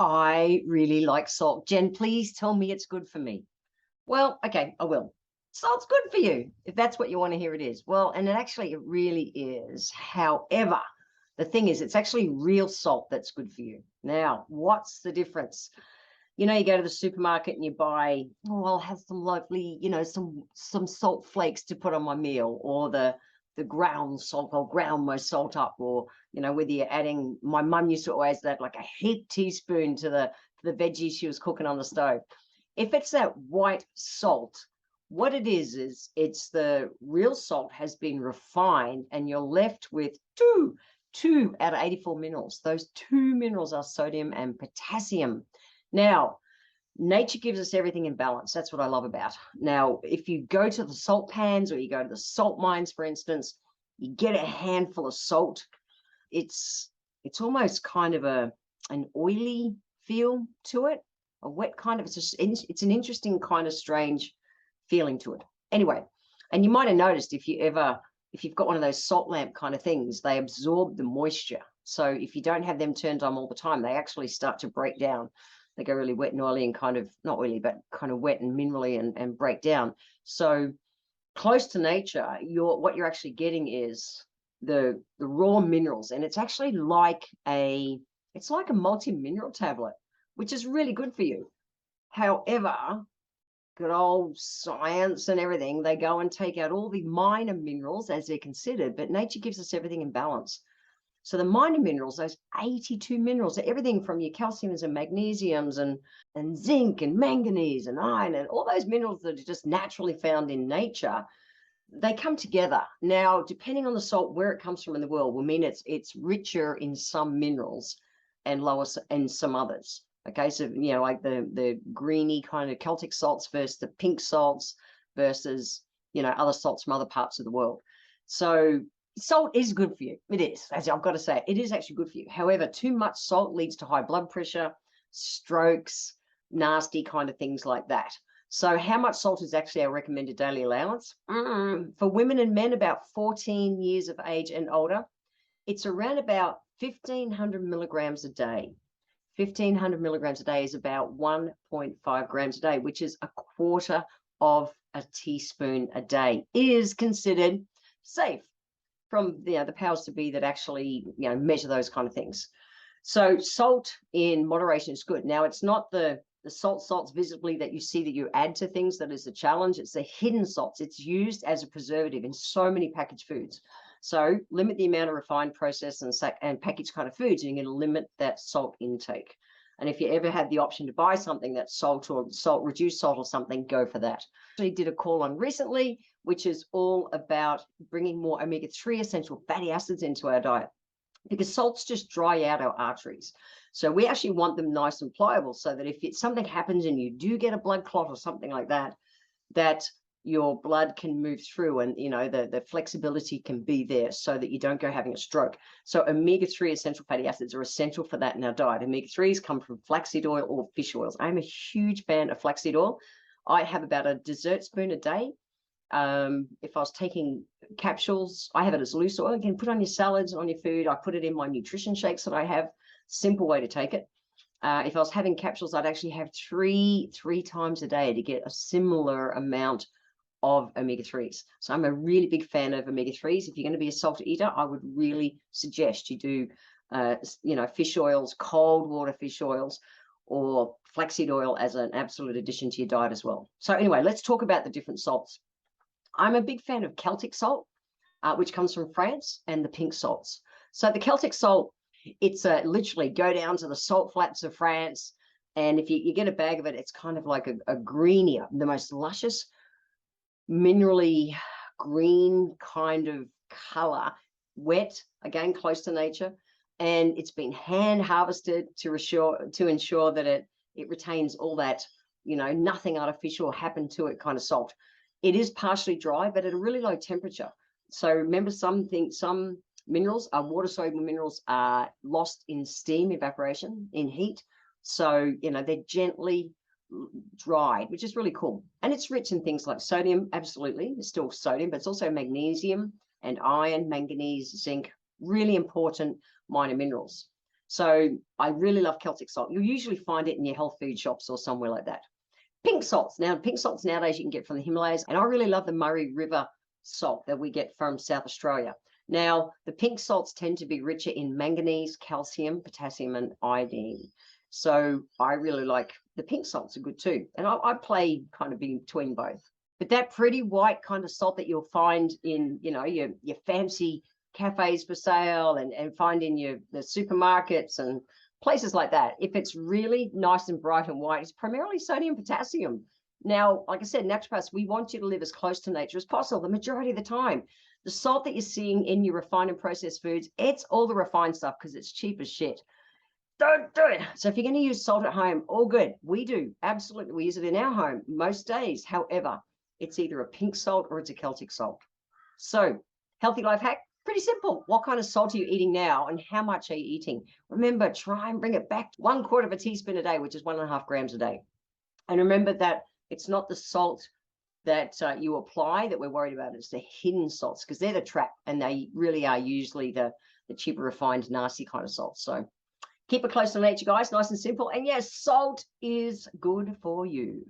I really like salt. Jen, please tell me it's good for me. Well, okay, I will. Salt's good for you, if that's what you want to hear it is. Well, and it really is. However, the thing is, it's actually real salt that's good for you. Now, what's the difference? You know, you go to the supermarket and you buy, oh, I'll have some lovely, some salt flakes to put on my meal, or the ground salt, I'll ground my salt up, or, whether you're adding, my mum used to always add like a heap teaspoon to the veggies she was cooking on the stove. If it's that white salt, what it is it's the real salt has been refined, and you're left with two out of 84 minerals. Those two minerals are sodium and potassium. Now, nature gives us everything in balance. That's what I love about. Now, if you go to the salt pans or you go to the salt mines, for instance, you get a handful of salt. It's almost kind of an oily feel to it, a wet kind of, it's an interesting kind of strange feeling to it. Anyway, and you might have noticed if you've got one of those salt lamp kind of things, they absorb the moisture. So if you don't have them turned on all the time, they actually start to break down. They go really wet and oily and kind of, not oily, but kind of wet and minerally and break down. So close to nature, what you're actually getting is the raw minerals. And it's actually like a multi-mineral tablet, which is really good for you. However, good old science and everything, they go and take out all the minor minerals as they're considered, but nature gives us everything in balance. So the minor minerals, those 82 minerals, everything from your calciums and magnesiums and zinc and manganese and iron and all those minerals that are just naturally found in nature, they come together. Now, depending on the salt, where it comes from in the world, will mean it's richer in some minerals and lower in some others. Okay, so, like the greeny kind of Celtic salts versus the pink salts versus, other salts from other parts of the world. So salt is good for you. It is, as I've got to say, it is actually good for you. However, too much salt leads to high blood pressure, strokes, nasty kind of things like that. So how much salt is actually our recommended daily allowance? For women and men about 14 years of age and older, it's around about 1,500 milligrams a day. 1,500 milligrams a day is about 1.5 grams a day, which is a quarter of a teaspoon a day. It is considered safe from the powers to be that actually measure those kind of things. So salt in moderation is good. Now, it's not the salts visibly that you see that you add to things that is the challenge. It's the hidden salts. It's used as a preservative in so many packaged foods. So limit the amount of refined, processed, and packaged kind of foods, and you're going to limit that salt intake. And if you ever have the option to buy something that's reduced salt or something, go for that. I did a call on recently, which is all about bringing more omega-3 essential fatty acids into our diet, because salts just dry out our arteries. So we actually want them nice and pliable, so that if something happens and you do get a blood clot or something like that, that your blood can move through, and the flexibility can be there so that you don't go having a stroke. So omega-3 essential fatty acids are essential for that in our diet. Omega-3s come from flaxseed oil or fish oils. I'm a huge fan of flaxseed oil. I have about a dessert spoon a day. If I was taking capsules, I have it as loose oil. You can put on your salads, on your food. I put it in my nutrition shakes that I have. Simple way to take it. If I was having capsules, I'd actually have three times a day to get a similar amount of omega-3s. So I'm a really big fan of omega-3s. If you're going to be a salt eater, I would really suggest you do, fish oils, cold water fish oils, or flaxseed oil as an absolute addition to your diet as well. So anyway, let's talk about the different salts. I'm a big fan of Celtic salt, which comes from France, and the pink salts. So the Celtic salt, it's literally go down to the salt flats of France, and if you get a bag of it, it's kind of like a greenier, the most luscious, minerally green kind of color, wet, again, close to nature. And it's been hand harvested to ensure that it retains all that, nothing artificial happened to it kind of salt. It is partially dry, but at a really low temperature. So remember, some minerals are water-soluble minerals are lost in steam evaporation, in heat. So, they're gently dried, which is really cool. And it's rich in things like sodium, absolutely. It's still sodium, but it's also magnesium and iron, manganese, zinc, really important minor minerals. So I really love Celtic salt. You'll usually find it in your health food shops or somewhere like that. Pink salts. Now, pink salts nowadays you can get from the Himalayas, and I really love the Murray River salt that we get from South Australia. Now, the pink salts tend to be richer in manganese, calcium, potassium, and iodine. So I really like the pink salts are good too. And I play kind of between both. But that pretty white kind of salt that you'll find in, your fancy cafes for sale and find in the supermarkets and places like that, if it's really nice and bright and white, it's primarily sodium potassium. Now, like I said, naturopaths, we want you to live as close to nature as possible the majority of the time. The salt that you're seeing in your refined and processed foods, it's all the refined stuff because it's cheap as shit. Don't do it. So if you're going to use salt at home, all good. We do. Absolutely. We use it in our home most days. However, it's either a pink salt or it's a Celtic salt. So healthy life hack, pretty simple. What kind of salt are you eating now and how much are you eating? Remember, try and bring it back 1/4 of a teaspoon a day, which is 1.5 grams a day. And remember that it's not the salt that you apply that we're worried about. It's the hidden salts because they're the trap and they really are usually the cheaper, refined, nasty kind of salts. So keep it close to nature, guys, nice and simple. And yes, salt is good for you.